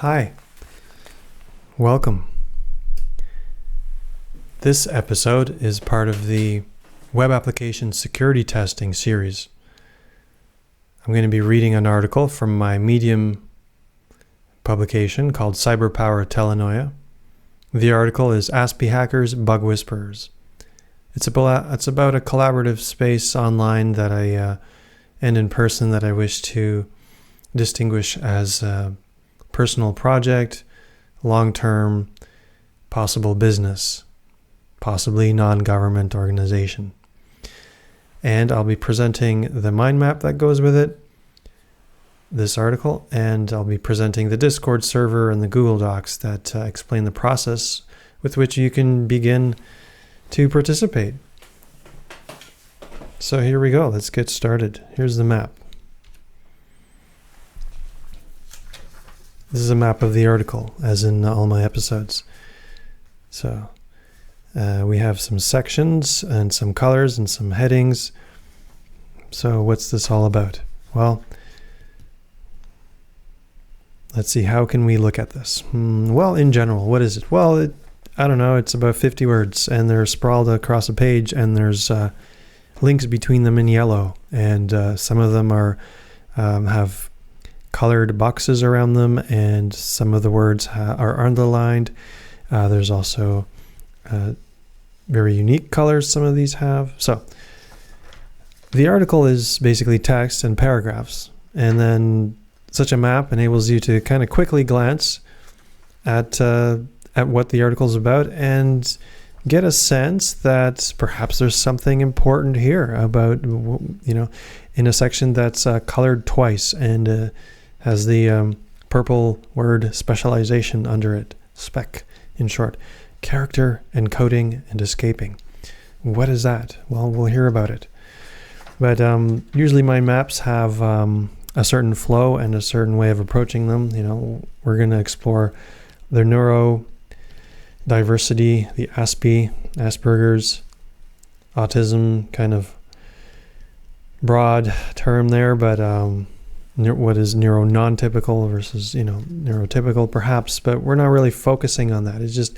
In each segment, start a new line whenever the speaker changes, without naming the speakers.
Hi, welcome. This episode is part of the Web Application Security Testing series. I'm going to be reading an article from my Medium publication called Cyberpower Telenoia. The article is Aspie Hackers, Bug Whisperers. It's about a collaborative space online that and in person that I wish to distinguish as a personal project, long-term, possible business, possibly non-government organization. And I'll be presenting the mind map that goes with it, this article, and I'll be presenting the Discord server and the Google Docs that explain the process with which you can begin to participate. So here we go. Let's get started. Here's the map. This is a map of the article, as in all my episodes. So we have some sections and some colors and some headings. So what's this all about? Well, let's see, how can we look at this? Well, in general, what is it? Well, I don't know, it's about 50 words, and they're sprawled across a page, and there's links between them in yellow, and some of them have colored boxes around them, and some of the words are underlined. There's also very unique colors some of these have. So the article is basically text and paragraphs, and then such a map enables you to kind of quickly glance at what the article is about and get a sense that perhaps there's something important here about, in a section that's colored twice and has the purple word specialization under it, spec in short, character, encoding, and escaping. What is that? Well, we'll hear about it. But usually my maps have a certain flow and a certain way of approaching them. We're going to explore the neurodiversity, the Aspie, Asperger's, autism, kind of broad term there, but what is neuro-non-typical versus, neurotypical perhaps, but we're not really focusing on that. It's just,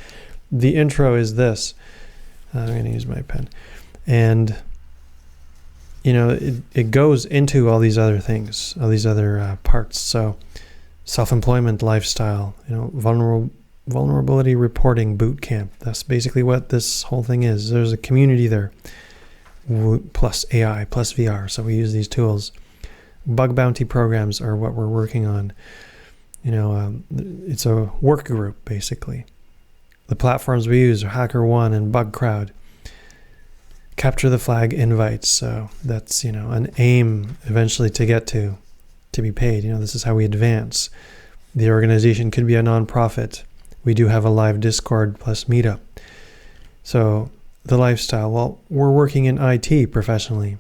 the intro is this. I'm going to use my pen. And, it goes into all these other things, all these other parts. So self-employment, lifestyle, vulnerability reporting boot camp. That's basically what this whole thing is. There's a community there, plus AI, plus VR. So we use these tools. Bug bounty programs are what we're working on. It's a work group, basically. The platforms we use are HackerOne and BugCrowd. Capture the flag invites. So that's, an aim eventually to get to be paid. This is how we advance. The organization could be a nonprofit. We do have a live Discord plus meetup. So the lifestyle, well, we're working in IT professionally.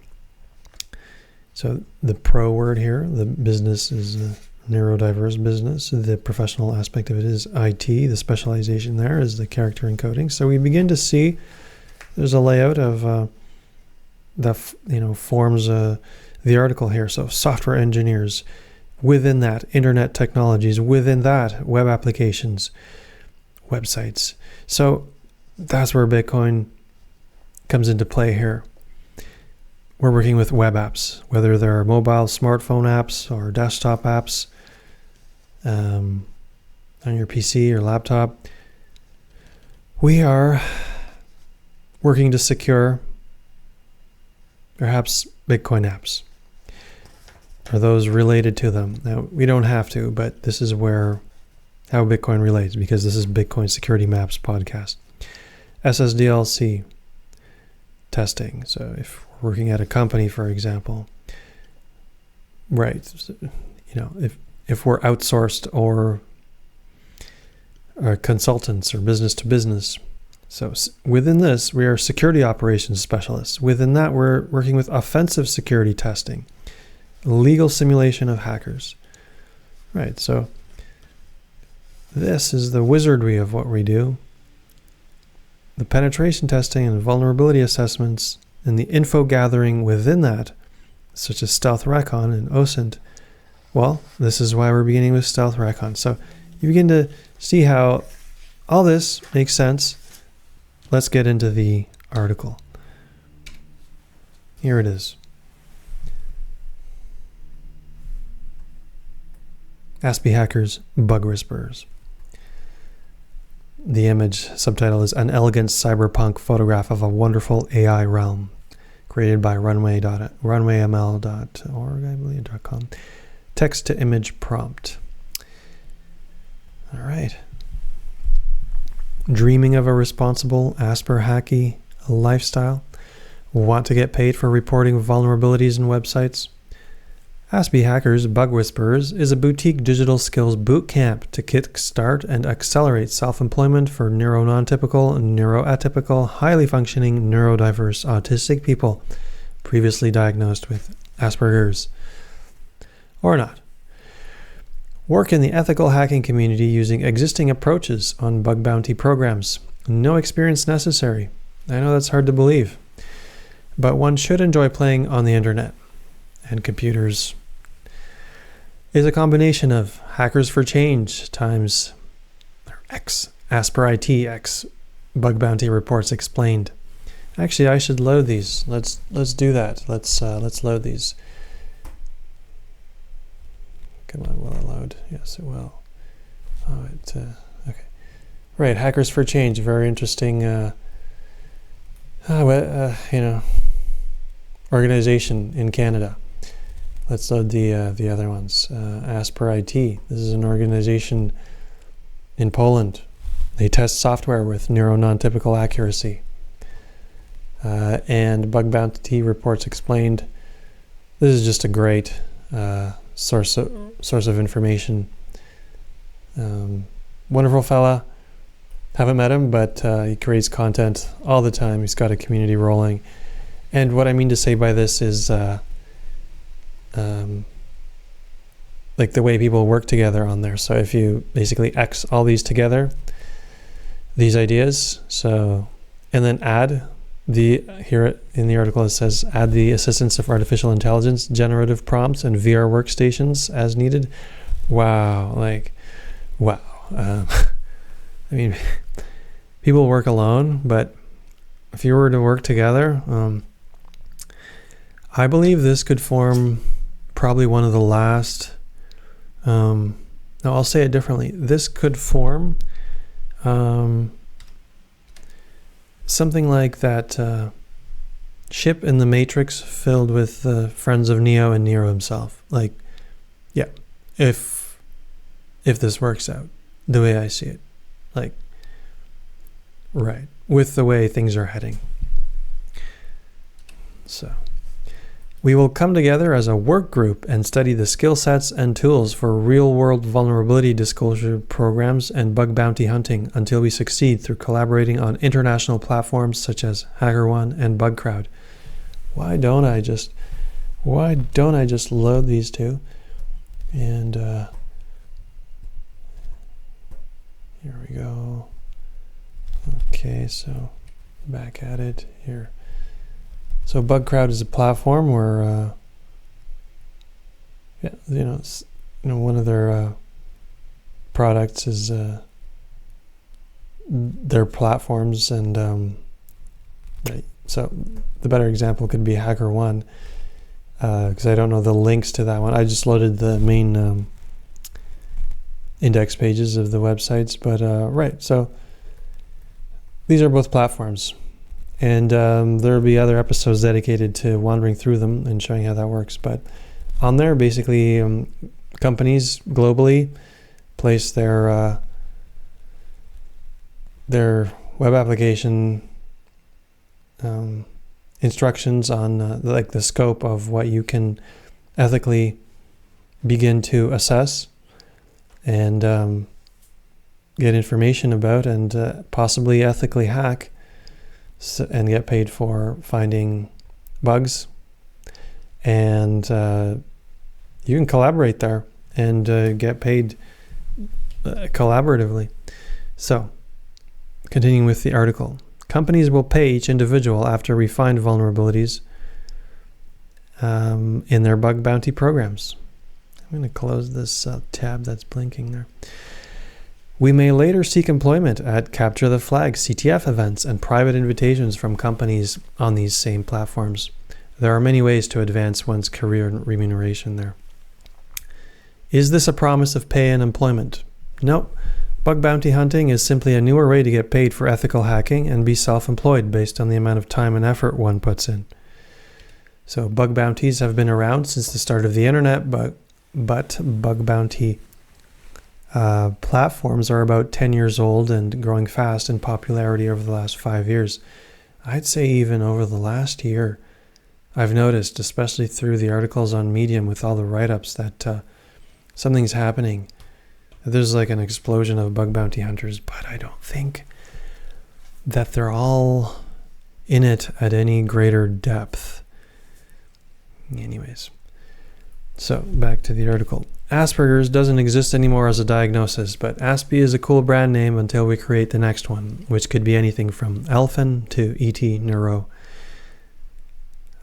So the pro word here, the business is a neurodiverse business. The professional aspect of it is IT. The specialization there is the character encoding. So we begin to see there's a layout of that forms the article here. So software engineers, within that internet technologies, within that web applications, websites. So that's where Bitcoin comes into play here. We're working with web apps, whether they're mobile smartphone apps or desktop apps on your PC or laptop. We are working to secure perhaps Bitcoin apps or those related to them. Now, we don't have to, but this is how Bitcoin relates, because this is Bitcoin Security Maps podcast. SSDLC testing. So if we're working at a company, for example, right, if we're outsourced or consultants or business to business. So within this, we are security operations specialists. Within that, we're working with offensive security testing, legal simulation of hackers. Right, so this is the wizardry of what we do. The penetration testing and vulnerability assessments and the info gathering within that, such as Stealth Recon and OSINT. Well, this is why we're beginning with Stealth Recon. So you begin to see how all this makes sense. Let's get into the article. Here it is. Aspie hackers, bug whisperers. The image subtitle is An Elegant Cyberpunk Photograph of a Wonderful AI Realm, created by runwayml.org, I believe, .com. Text to image prompt. All right. Dreaming of a responsible Aspie hacky lifestyle? Want to get paid for reporting vulnerabilities in websites? Aspie Hackers Bug Whisperers is a boutique digital skills boot camp to kickstart and accelerate self-employment for neuro-non-typical, neuroatypical, highly functioning, neurodiverse autistic people previously diagnosed with Asperger's or not. Work in the ethical hacking community using existing approaches on bug bounty programs. No experience necessary. I know that's hard to believe, but one should enjoy playing on the internet, and computers is a combination of hackers for change times X, Aspie IT X, bug bounty reports explained. Actually, I should load these. Let's do that. Let's load these. Come on, will it load? Yes, it will. Oh, okay. Right, hackers for change. Very interesting. Organization in Canada. Let's load the other ones. Aspie IT. This is an organization in Poland. They test software with neuro-non-typical accuracy. And bug bounty reports explained. This is just a great source of information. Wonderful fella. Haven't met him, but he creates content all the time. He's got a community rolling. And what I mean to say by this is like the way people work together on there. So if you basically X all these together, these ideas, so, and then add here in the article it says, add the assistance of artificial intelligence, generative prompts, and VR workstations as needed. Wow. I mean, people work alone, but if you were to work together, I believe this could form probably one of the last, no, I'll say it differently. This could form something like that ship in the Matrix filled with friends of Neo and Neo himself. Like, yeah, if this works out the way I see it, like, right, with the way things are heading. So we will come together as a work group and study the skill sets and tools for real-world vulnerability disclosure programs and bug bounty hunting until we succeed through collaborating on international platforms such as HackerOne and BugCrowd. Why don't I just load these two? And here we go. Okay, so back at it here. So BugCrowd is a platform where, one of their products is their platforms, and right. So the better example could be HackerOne, because I don't know the links to that one. I just loaded the main index pages of the websites, but right. So these are both platforms. And there'll be other episodes dedicated to wandering through them and showing how that works. But on there, basically, companies globally place their web application instructions on like the scope of what you can ethically begin to assess and get information about and possibly ethically hack. And get paid for finding bugs, and you can collaborate there and get paid collaboratively. So, continuing with the article, companies will pay each individual after we find vulnerabilities in their bug bounty programs. I'm going to close this tab that's blinking there. We may later seek employment at Capture the Flag CTF events and private invitations from companies on these same platforms. There are many ways to advance one's career and remuneration there. Is this a promise of pay and employment? No. Bug bounty hunting is simply a newer way to get paid for ethical hacking and be self-employed based on the amount of time and effort one puts in. So bug bounties have been around since the start of the internet, but bug bounty platforms are about 10 years old and growing fast in popularity over the last 5 years. I'd say even over the last year, I've noticed, especially through the articles on Medium with all the write-ups, that something's happening. There's like an explosion of bug bounty hunters, but I don't think that they're all in it at any greater depth. Anyways, so back to the article. Asperger's doesn't exist anymore as a diagnosis, but Aspie is a cool brand name until we create the next one, which could be anything from Elfin to ET Neuro.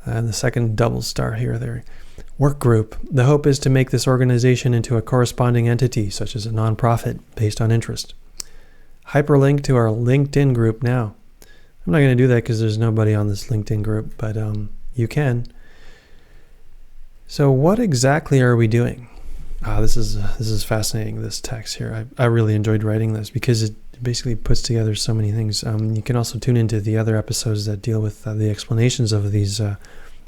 And the second double star here there. Work group. The hope is to make this organization into a corresponding entity, such as a nonprofit based on interest. Hyperlink to our LinkedIn group now. I'm not going to do that because there's nobody on this LinkedIn group, but you can. So what exactly are we doing? This is fascinating, this text here. I really enjoyed writing this because it basically puts together so many things. You can also tune into the other episodes that deal with the explanations of these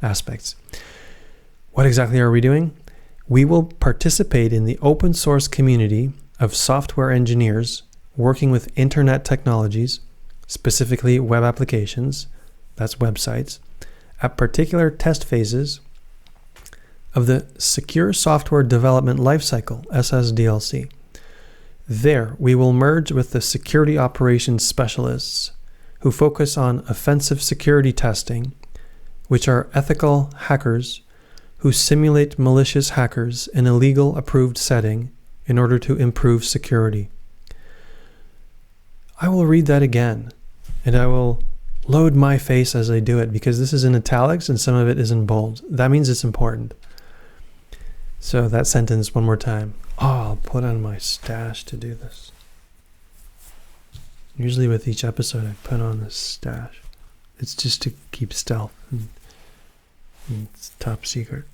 aspects. What exactly are we doing? We will participate in the open source community of software engineers working with internet technologies, specifically web applications, that's websites, at particular test phases of the Secure Software Development Lifecycle, SSDLC. There, we will merge with the security operations specialists who focus on offensive security testing, which are ethical hackers who simulate malicious hackers in a legal approved setting in order to improve security. I will read that again, and I will load my face as I do it because this is in italics and some of it is in bold. That means it's important. So that sentence one more time. I'll put on my stash to do this. Usually with each episode I put on this stash. It's just to keep stealth. And it's top secret.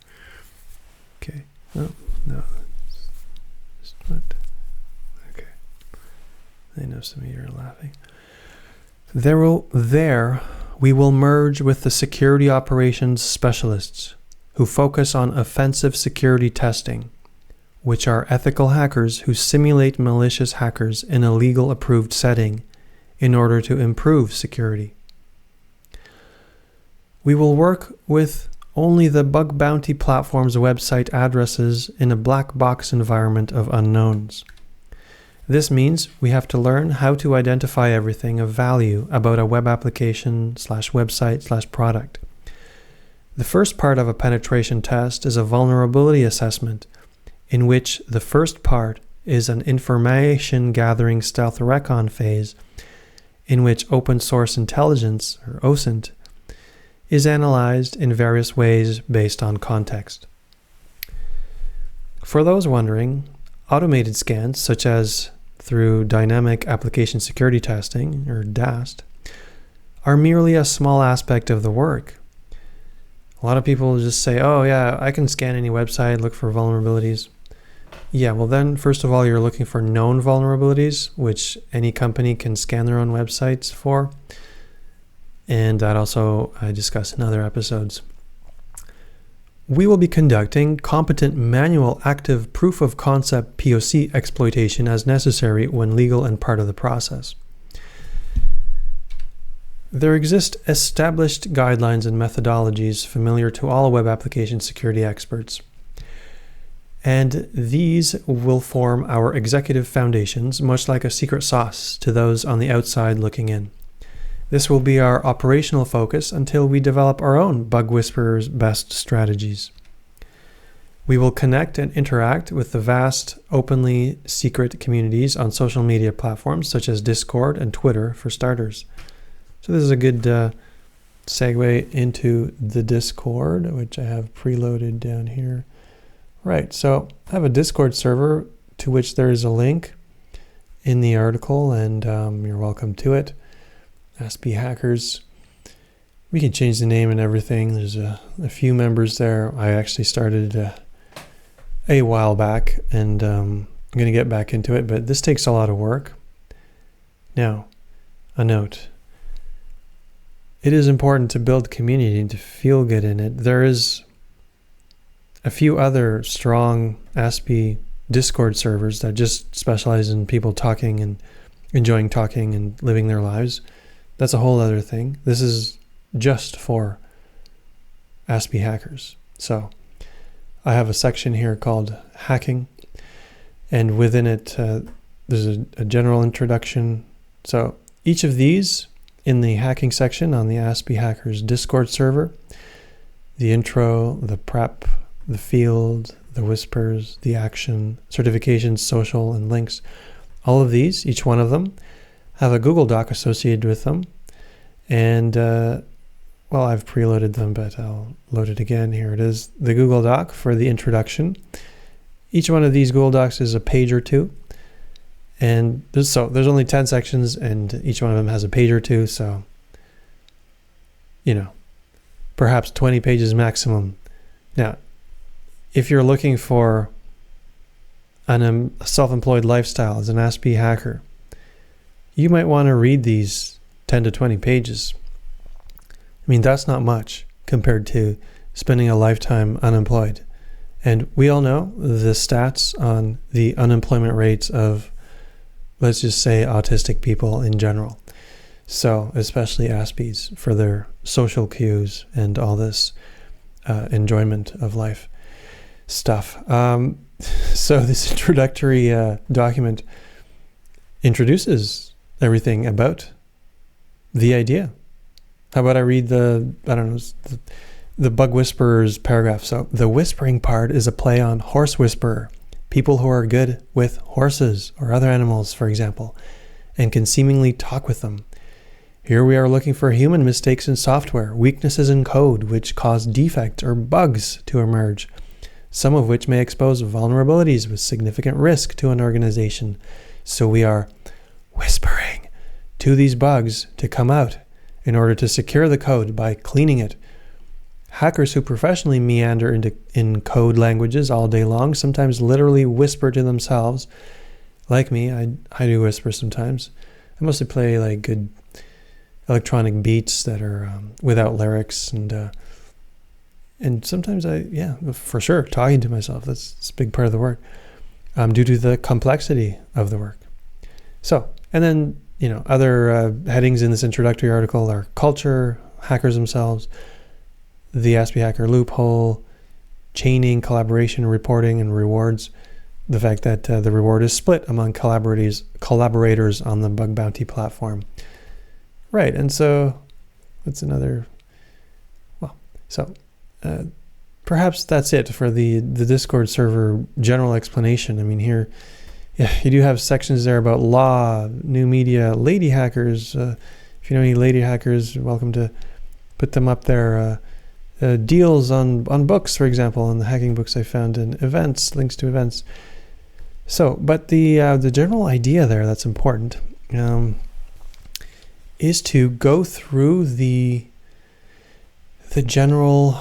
Okay. Oh, no. Just what? Okay. I know some of you are laughing. There we will merge with the security operations specialists who focus on offensive security testing, which are ethical hackers who simulate malicious hackers in a legal approved setting in order to improve security. We will work with only the bug bounty platform's website addresses in a black box environment of unknowns. This means we have to learn how to identify everything of value about a web application /website /product. The first part of a penetration test is a vulnerability assessment, in which the first part is an information gathering stealth recon phase, in which open source intelligence, or OSINT, is analyzed in various ways based on context. For those wondering, automated scans, such as through dynamic application security testing, or DAST, are merely a small aspect of the work. A lot of people just say, oh yeah, I can scan any website, look for vulnerabilities. Yeah, well then, first of all, you're looking for known vulnerabilities, which any company can scan their own websites for. And that also I discuss in other episodes. We will be conducting competent manual active proof of concept POC exploitation as necessary when legal and part of the process. There exist established guidelines and methodologies familiar to all web application security experts, and these will form our executive foundations, much like a secret sauce to those on the outside looking in. This will be our operational focus until we develop our own Bug Whisperer's best strategies. We will connect and interact with the vast, openly secret communities on social media platforms such as Discord and Twitter for starters. So this is a good segue into the Discord, which I have preloaded down here. Right, so I have a Discord server to which there is a link, in the article, and you're welcome to it. Aspie hackers. We can change the name and everything. There's a few members there. I actually started a while back, and I'm going to get back into it, but this takes a lot of work. Now, a note. It is important to build community and to feel good in it. There is a few other strong Aspie Discord servers that just specialize in people talking and enjoying talking and living their lives. That's a whole other thing. This is just for Aspie hackers. So I have a section here called Hacking, and within it there's a general introduction. So each of these in the hacking section on the Aspie hackers Discord server, the intro, the prep, the field, the whispers, the action, certifications, social, and links. All of these, each one of them, have a Google Doc associated with them. And, well, I've preloaded them, but I'll load it again. Here it is, the Google Doc for the introduction. Each one of these Google Docs is a page or two. And there's only 10 sections, and each one of them has a page or two. So, perhaps 20 pages maximum. Now, if you're looking for a self-employed lifestyle as an Aspie hacker, you might want to read these 10 to 20 pages. I mean, that's not much compared to spending a lifetime unemployed. And we all know the stats on the unemployment rates of, let's just say, autistic people in general. So especially Aspies for their social cues and all this enjoyment of life stuff. So this introductory document introduces everything about the idea. How about I read the bug whisperers paragraph. So the whispering part is a play on horse whisperer, people who are good with horses or other animals, for example, and can seemingly talk with them. Here we are looking for human mistakes in software, weaknesses in code which cause defects or bugs to emerge, some of which may expose vulnerabilities with significant risk to an organization. So we are whispering to these bugs to come out in order to secure the code by cleaning it. Hackers who professionally meander in code languages all day long sometimes literally whisper to themselves. Like me, I do whisper sometimes. I mostly play like good electronic beats that are without lyrics, and sometimes for sure, talking to myself. That's a big part of the work, due to the complexity of the work. So, and then, other headings in this introductory article are culture, hackers themselves, the Aspie hacker loophole, chaining, collaboration, reporting, and rewards. The fact that the reward is split among collaborators on the bug bounty platform. Right, and so that's another, perhaps that's it for the Discord server general explanation. I mean, here, you do have sections there about law, new media, lady hackers. If you know any lady hackers, you're welcome to put them up there. Deals on books, for example, on the hacking books I found, and events, links to events. So, but the general idea there that's important is to go through the general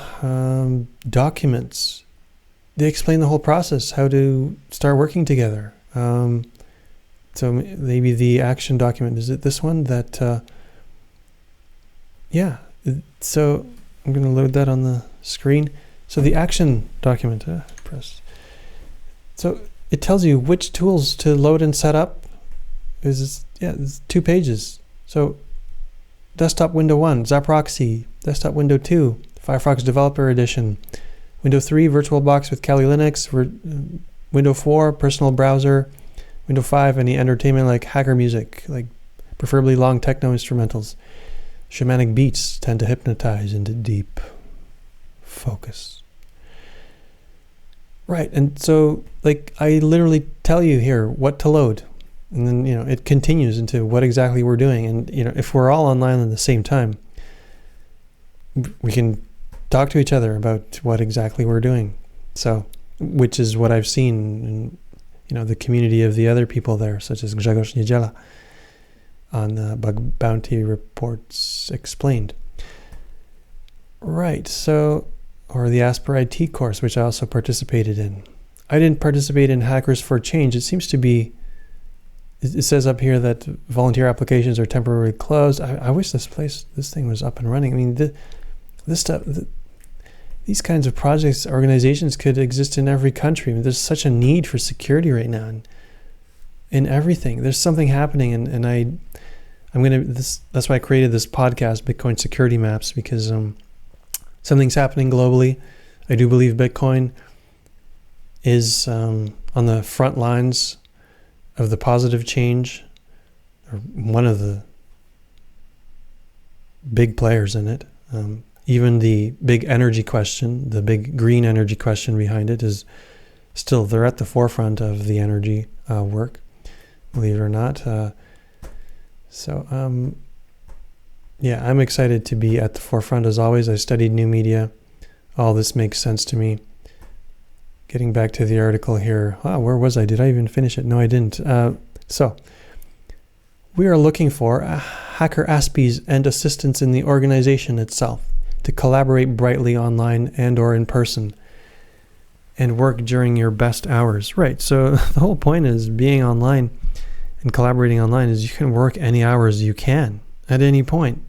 documents. They explain the whole process, how to start working together. So maybe the action document, is it this one? That, so I'm going to load that on the screen. So the action document, press. So it tells you which tools to load and set up. It's 2 pages. So desktop window 1, Zaproxy, desktop window 2, Firefox Developer Edition, window 3, VirtualBox with Kali Linux, window 4, personal browser, window 5, any entertainment like hacker music, like preferably long techno instrumentals. Shamanic beats tend to hypnotize into deep focus. Right, and so like I literally tell you here what to load. And then, it continues into what exactly we're doing. And, if we're all online at the same time, we can talk to each other about what exactly we're doing. So, which is what I've seen the community of the other people there, such as Grzegorz Niedziela on Bug Bounty Reports Explained. Right, so, or the Aspie IT course, which I also participated in. I didn't participate in Hackers for Change. It seems to be, it says up here that volunteer applications are temporarily closed. I wish this thing was up and running. I mean, this stuff, these kinds of projects, organizations could exist in every country. I mean, there's such a need for security right now in everything. There's something happening, and that's why I created this podcast, Bitcoin Security Maps, because something's happening globally. I do believe Bitcoin is on the front lines of the positive change, or one of the big players in it. Even the big energy question, the big green energy question behind it is still, they're at the forefront of the energy work, believe it or not. Yeah, I'm excited to be at the forefront as always. I studied new media. All this makes sense to me. Getting back to the article here. Wow, where was I? Did I even finish it? No, I didn't. So, we are looking for hacker Aspies and assistants in the organization itself to collaborate brightly online and or in person and work during your best hours. Right, so the whole point is being online and collaborating online is you can work any hours you can at any point,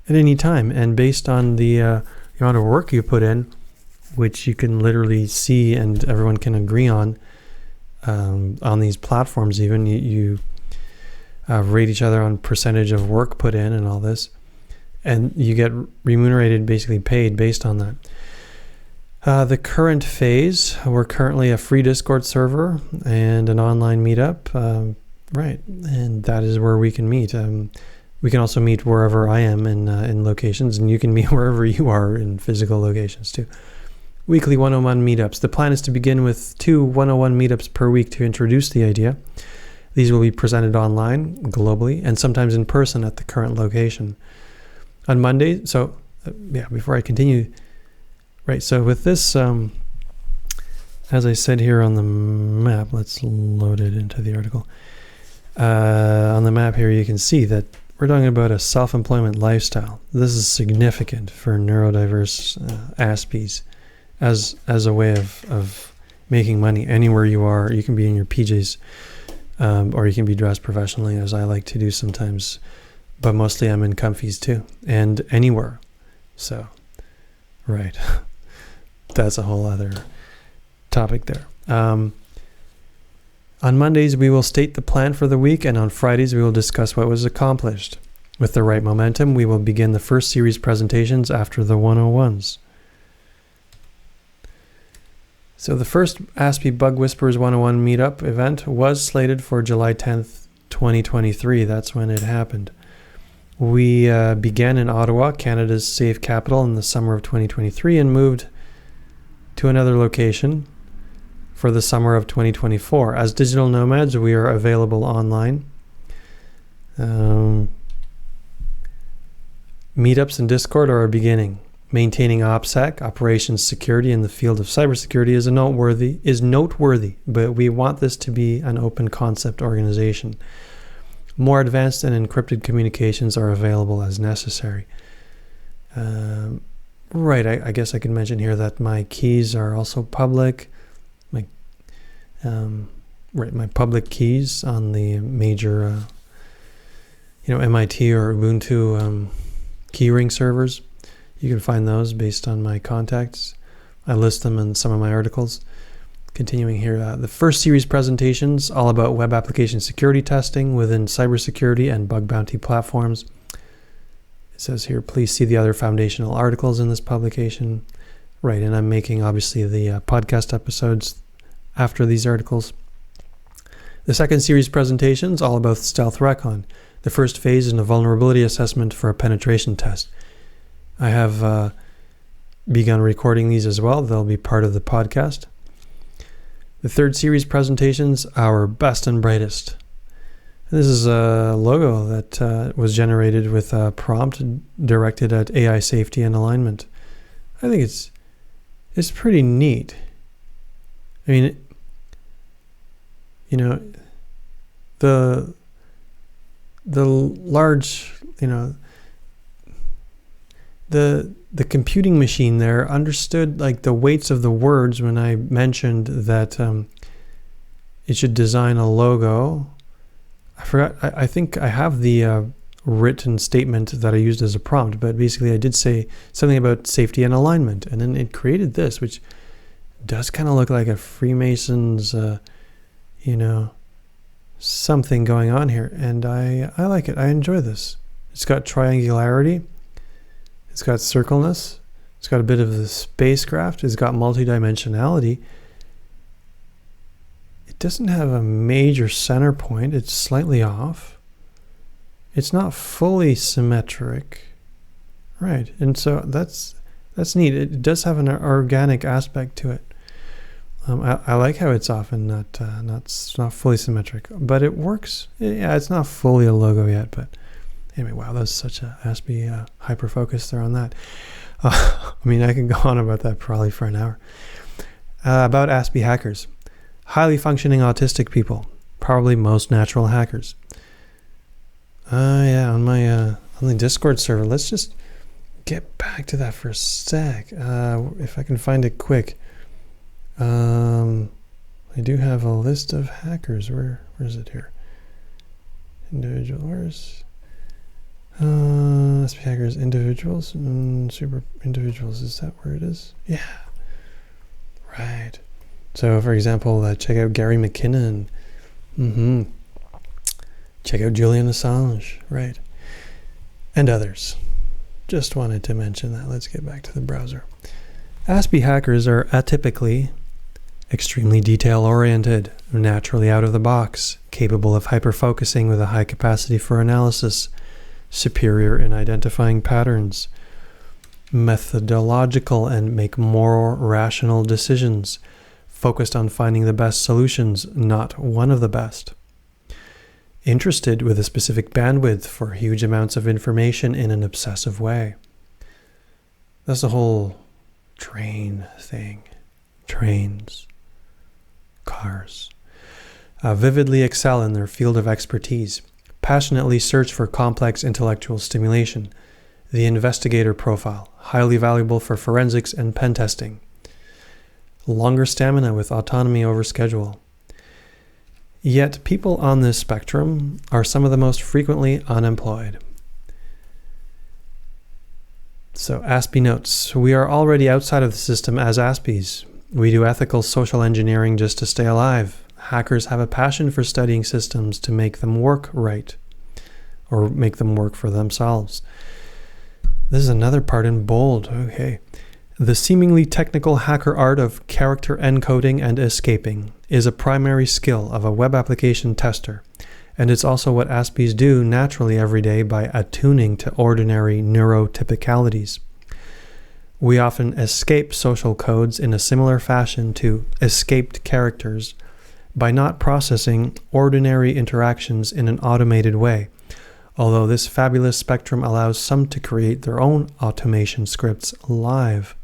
at any time. And based on the amount of work you put in, which you can literally see and everyone can agree on these platforms even, you rate each other on percentage of work put in and all this. And you get remunerated, basically paid based on that. The current phase, we're currently a free Discord server and an online meetup. Right, and that is where we can meet. We can also meet wherever I am in locations, and you can meet wherever you are in physical locations too. Weekly 101 meetups. The plan is to begin with 2 101 meetups per week to introduce the idea. These will be presented online, globally, and sometimes in person at the current location. On Monday, before I continue, right, so with this, as I said here on the map, let's load it into the article. On the map here, you can see that we're talking about a self-employment lifestyle. This is significant for neurodiverse Aspies as a way of making money anywhere you are. You can be in your PJs, or you can be dressed professionally, as I like to do sometimes. But mostly I'm in comfies too, and anywhere. So, right. That's a whole other topic there. On Mondays, we will state the plan for the week, and on Fridays, we will discuss what was accomplished. With the right momentum, we will begin the first series presentations after the 101s. So the first Aspie Bug Whisperers 101 meetup event was slated for July 10th, 2023. That's when it happened. We began in Ottawa, Canada's safe capital, in the summer of 2023 and moved to another location for the summer of 2024. As digital nomads, we are available online. Meetups in Discord are a beginning. Maintaining OPSEC, operations security, in the field of cybersecurity is noteworthy, but we want this to be an open concept organization. More advanced and encrypted communications are available as necessary. Right, I guess I could mention here that my keys are also public. My public keys on the major, MIT or Ubuntu keyring servers. You can find those based on my contacts. I list them in some of my articles. Continuing here, the first series presentations, all about web application security testing within cybersecurity and bug bounty platforms. It says here, please see the other foundational articles in this publication. Right, and I'm making, obviously, the podcast episodes after these articles. The second series presentations, all about Stealth Recon. The first phase is a vulnerability assessment for a penetration test. I have begun recording these as well. They'll be part of the podcast. The third series presentations, our best and brightest. This is a logo that was generated with a prompt directed at AI safety and alignment. I think it's pretty neat. I mean, you know, the large, you know, the computing machine there understood like the weights of the words when I mentioned that it should design a logo. I forgot. I think I have the written statement that I used as a prompt, but basically I did say something about safety and alignment, and then it created this, which does kind of look like a Freemason's, you know, something going on here, and I like it. I enjoy this. It's got triangularity. It's got circleness. It's got a bit of the spacecraft. It's got multidimensionality. It doesn't have a major center point. It's slightly off. It's not fully symmetric. Right. And so that's neat. It does have an organic aspect to it. I like how it's often not fully symmetric, but it works. Yeah, it's not fully a logo yet, but anyway, wow, that's such a Aspie hyper focus there on that. I mean, I can go on about that probably for an hour. About Aspie hackers. Highly functioning autistic people, probably most natural hackers. Yeah, on my on the Discord server. Let's just get back to that for a sec. If I can find it quick. I do have a list of hackers. Where is it here? Individual. Where's Aspie hackers? Individuals. Super individuals. Is that where it is? Yeah. Right. So, for example, check out Gary McKinnon. Check out Julian Assange. Right. And others. Just wanted to mention that. Let's get back to the browser. Aspie hackers are atypically extremely detail-oriented, naturally out of the box, capable of hyper-focusing with a high capacity for analysis, superior in identifying patterns, methodological and make more rational decisions, focused on finding the best solutions, not one of the best. Interested with a specific bandwidth for huge amounts of information in an obsessive way. That's the whole train thing. Trains. Cars. Vividly excel in their field of expertise. Passionately search for complex intellectual stimulation. The investigator profile. Highly valuable for forensics and pen testing. Longer stamina with autonomy over schedule. Yet people on this spectrum are some of the most frequently unemployed. So Aspie notes, we are already outside of the system as Aspies. We do ethical social engineering just to stay alive. Hackers have a passion for studying systems to make them work right, or make them work for themselves. This is another part in bold. Okay. The seemingly technical hacker art of character encoding and escaping is a primary skill of a web application tester, and it's also what Aspies do naturally every day by attuning to ordinary neurotypicalities. We often escape social codes in a similar fashion to escaped characters by not processing ordinary interactions in an automated way, although this fabulous spectrum allows some to create their own automation scripts live.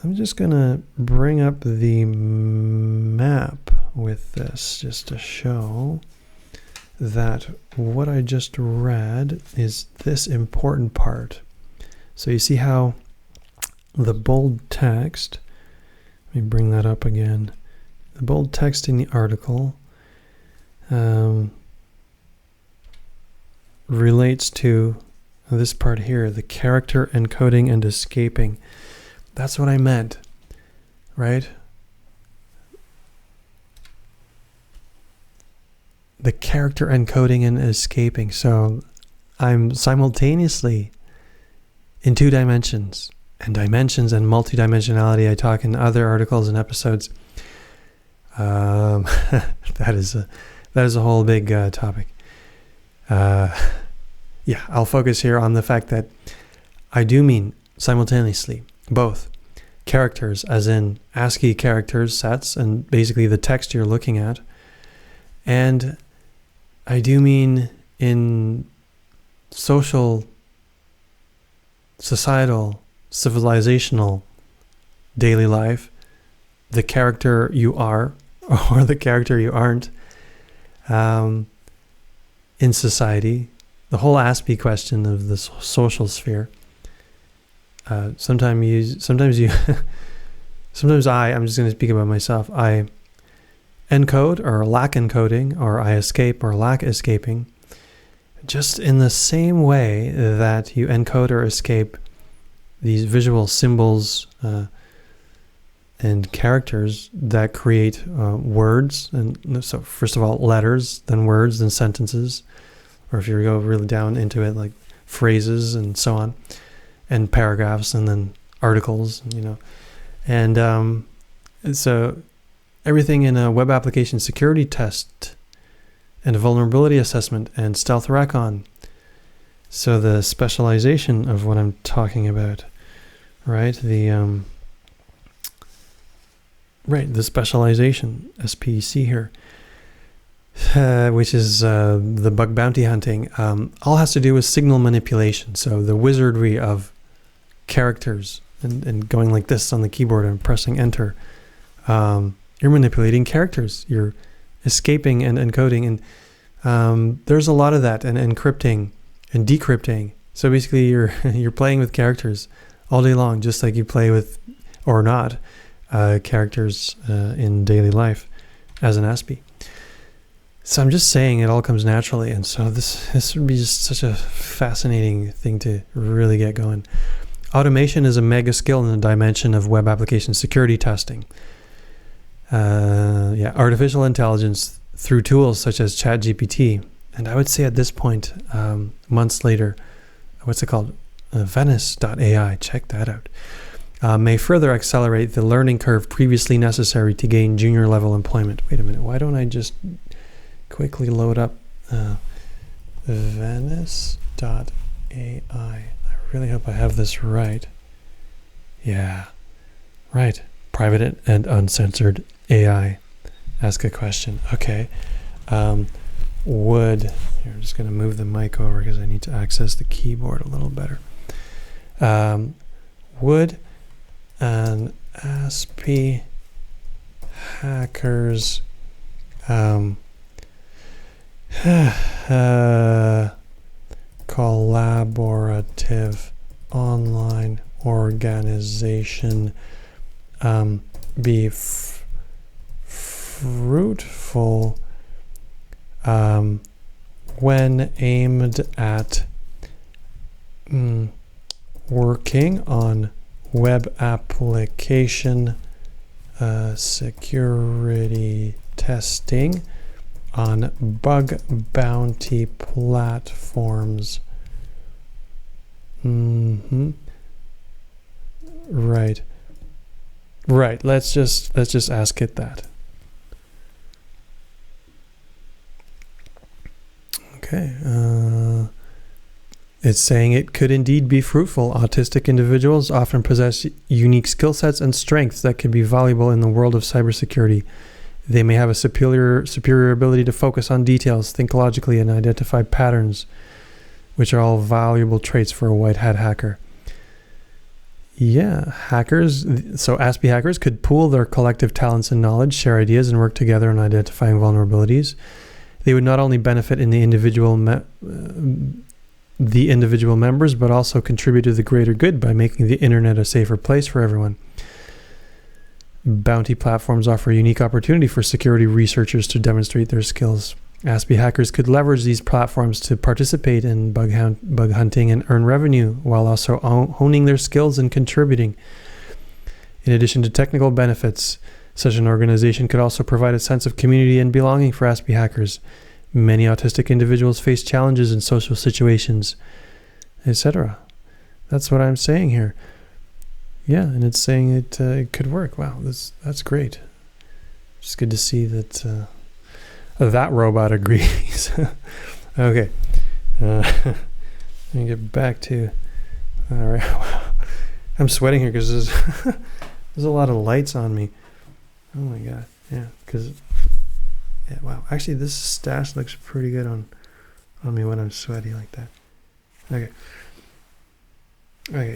I'm just going to bring up the map with this just to show that what I just read is this important part. So you see how the bold text, let me bring that up again. The bold text in the article relates to this part here, the character encoding and escaping. That's what I meant, right? The character encoding and escaping. So I'm simultaneously in two dimensions, and dimensions and multidimensionality I talk in other articles and episodes. That is a whole big topic. Yeah, I'll focus here on the fact that I do mean simultaneously both characters, as in ASCII characters sets and basically the text you're looking at, and I do mean in social, societal, civilizational daily life, the character you are or the character you aren't in society. The whole Aspie question of the social sphere. Sometimes I'm just going to speak about myself. I encode or lack encoding, or I escape or lack escaping, just in the same way that you encode or escape these visual symbols and characters that create words. And so first of all, letters, then words, then sentences, or if you go really down into it, like phrases and so on, and paragraphs, and then articles, and so everything in a web application security test and a vulnerability assessment and stealth recon. So the specialization of what I'm talking about, right? The specialization, SPC here, which is the bug bounty hunting, all has to do with signal manipulation. So the wizardry of characters and going like this on the keyboard and pressing enter. You're manipulating characters. You're escaping and encoding. And there's a lot of that, and encrypting and decrypting. So basically you're playing with characters all day long, just like you play with, or not, characters in daily life as an Aspie. So I'm just saying it all comes naturally. And so this would be just such a fascinating thing to really get going. Automation is a mega skill in the dimension of web application security testing. Artificial intelligence through tools such as ChatGPT. And I would say at this point, months later, what's it called? Venice.ai, check that out. May further accelerate the learning curve previously necessary to gain junior level employment. Wait a minute, why don't I just quickly load up Venice.ai? I really hope I have this right. Yeah, right. Private and uncensored AI. Ask a question. Okay. I'm just going to move the mic over because I need to access the keyboard a little better. Would an Aspie hackers collaborative online organization be fruitful when aimed at working on web application security testing on bug bounty platforms. Right. Let's just ask it that. Okay. It's saying it could indeed be fruitful. Autistic individuals often possess unique skill sets and strengths that can be valuable in the world of cybersecurity. They may have a superior ability to focus on details, think logically, and identify patterns, which are all valuable traits for a white hat hacker. Yeah, so Aspie hackers could pool their collective talents and knowledge, share ideas, and work together on identifying vulnerabilities. They would not only benefit in the individual members, but also contribute to the greater good by making the internet a safer place for everyone. Bounty platforms offer a unique opportunity for security researchers to demonstrate their skills. Aspie hackers could leverage these platforms to participate in bug hunting and earn revenue while also honing their skills and contributing. In addition to technical benefits, such an organization could also provide a sense of community and belonging for Aspie hackers. Many autistic individuals face challenges in social situations, etc. That's what I'm saying here. Yeah, and it's saying it could work. Wow, that's great. It's good to see that that robot agrees. Okay, let me get back to. All right, wow. I'm sweating here because there's a lot of lights on me. Oh my god, yeah, because wow. Actually, this stash looks pretty good on me when I'm sweaty like that. Okay,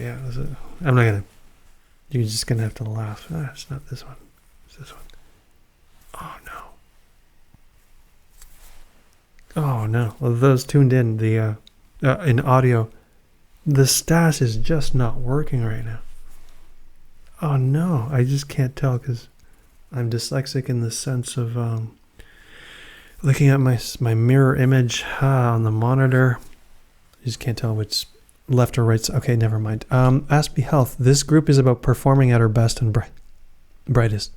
yeah. I'm not gonna. You're just gonna have to laugh. It's not this one. It's this one. Oh no. Oh no. Well, those tuned in in audio, the stash is just not working right now. Oh no, I just can't tell because I'm dyslexic in the sense of looking at my mirror image on the monitor. I just can't tell which left or right. Okay, never mind. Aspie Health. This group is about performing at our best and brightest.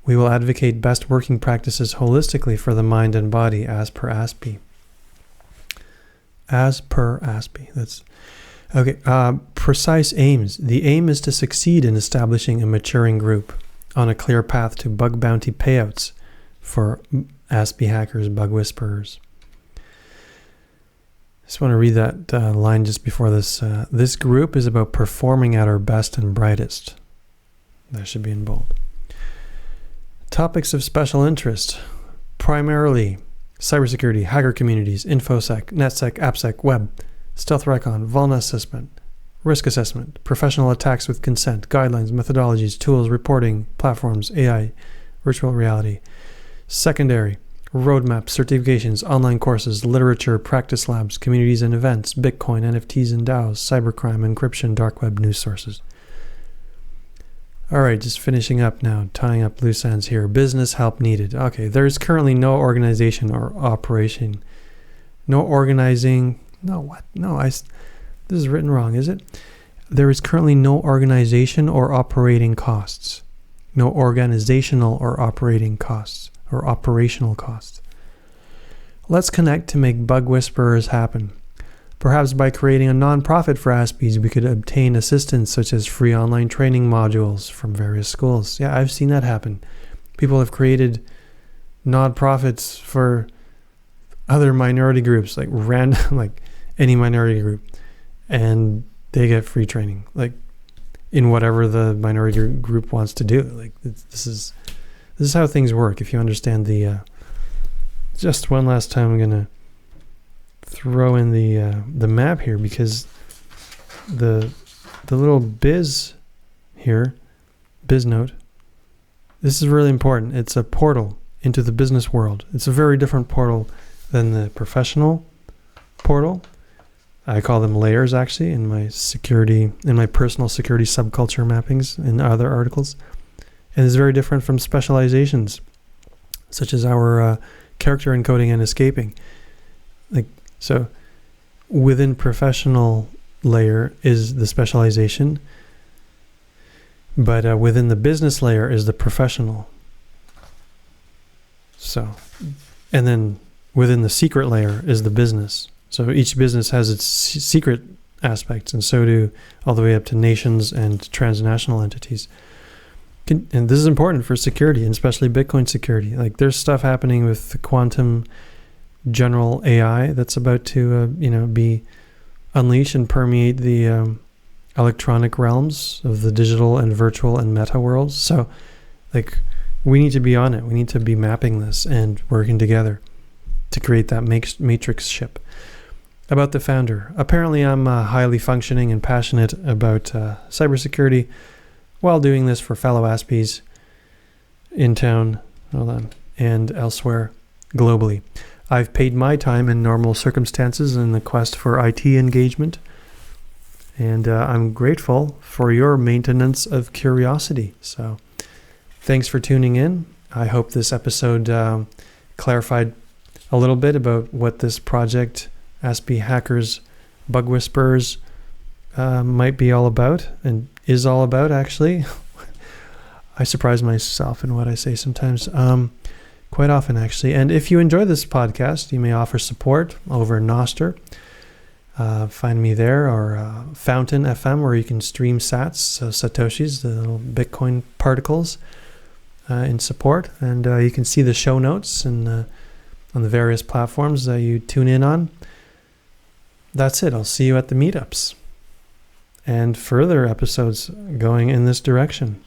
We will advocate best working practices holistically for the mind and body as per Aspie. As per Aspie. That's okay. Precise aims. The aim is to succeed in establishing a maturing group on a clear path to bug bounty payouts for Aspie hackers, bug whisperers. Just want to read that line just before this. This group is about performing at our best and brightest. That should be in bold. Topics of special interest. Primarily cybersecurity, hacker communities, InfoSec, NetSec, AppSec, web, stealth recon, vuln assessment, professional attacks with consent, guidelines, methodologies, tools, reporting, platforms, AI, virtual reality. Secondary, roadmap, certifications, online courses, literature, practice labs, communities and events, Bitcoin, NFTs and DAOs, cybercrime, encryption, dark web news sources. All right, just finishing up now, tying up loose ends here. Business help needed. Okay, there is currently no organization or operation. This is written wrong, is it? There is currently no organization or operating costs. No organizational or operating costs or operational costs. Let's connect to make bug whisperers happen. Perhaps by creating a non-profit for Aspies, we could obtain assistance such as free online training modules from various schools. Yeah, I've seen that happen. People have created non-profits for other minority groups, like any minority group, and they get free training, like in whatever the minority group wants to do. Like this is how things work. If you understand just one last time, I'm gonna throw in the map here because the little biz note. This is really important. It's a portal into the business world. It's a very different portal than the professional portal. I call them layers actually in my personal security subculture mappings in other articles. And it's very different from specializations such as our character encoding and escaping. So within professional layer is the specialization, but within the business layer is the professional. So, and then within the secret layer is the business. So each business has its secret aspects, and so do all the way up to nations and transnational entities. And this is important for security, and especially Bitcoin security. Like there's stuff happening with the quantum general AI that's about to be unleashed and permeate the electronic realms of the digital and virtual and meta worlds. So we need to be on it. We need to be mapping this and working together to create that matrix ship. About the founder. Apparently I'm highly functioning and passionate about cybersecurity while doing this for fellow Aspies in town and elsewhere globally. I've paid my time in normal circumstances in the quest for IT engagement, and I'm grateful for your maintenance of curiosity. So thanks for tuning in. I hope this episode clarified a little bit about what this project, Aspie Hackers, Bug Whisperers, might be all about, and is all about, actually. I surprise myself in what I say sometimes. Quite often, actually. And if you enjoy this podcast, you may offer support over NOSTR. Find me there, or Fountain FM, where you can stream sats, so Satoshis, the little Bitcoin particles, in support. And you can see the show notes and on the various platforms that you tune in on. That's it. I'll see you at the meetups and further episodes going in this direction.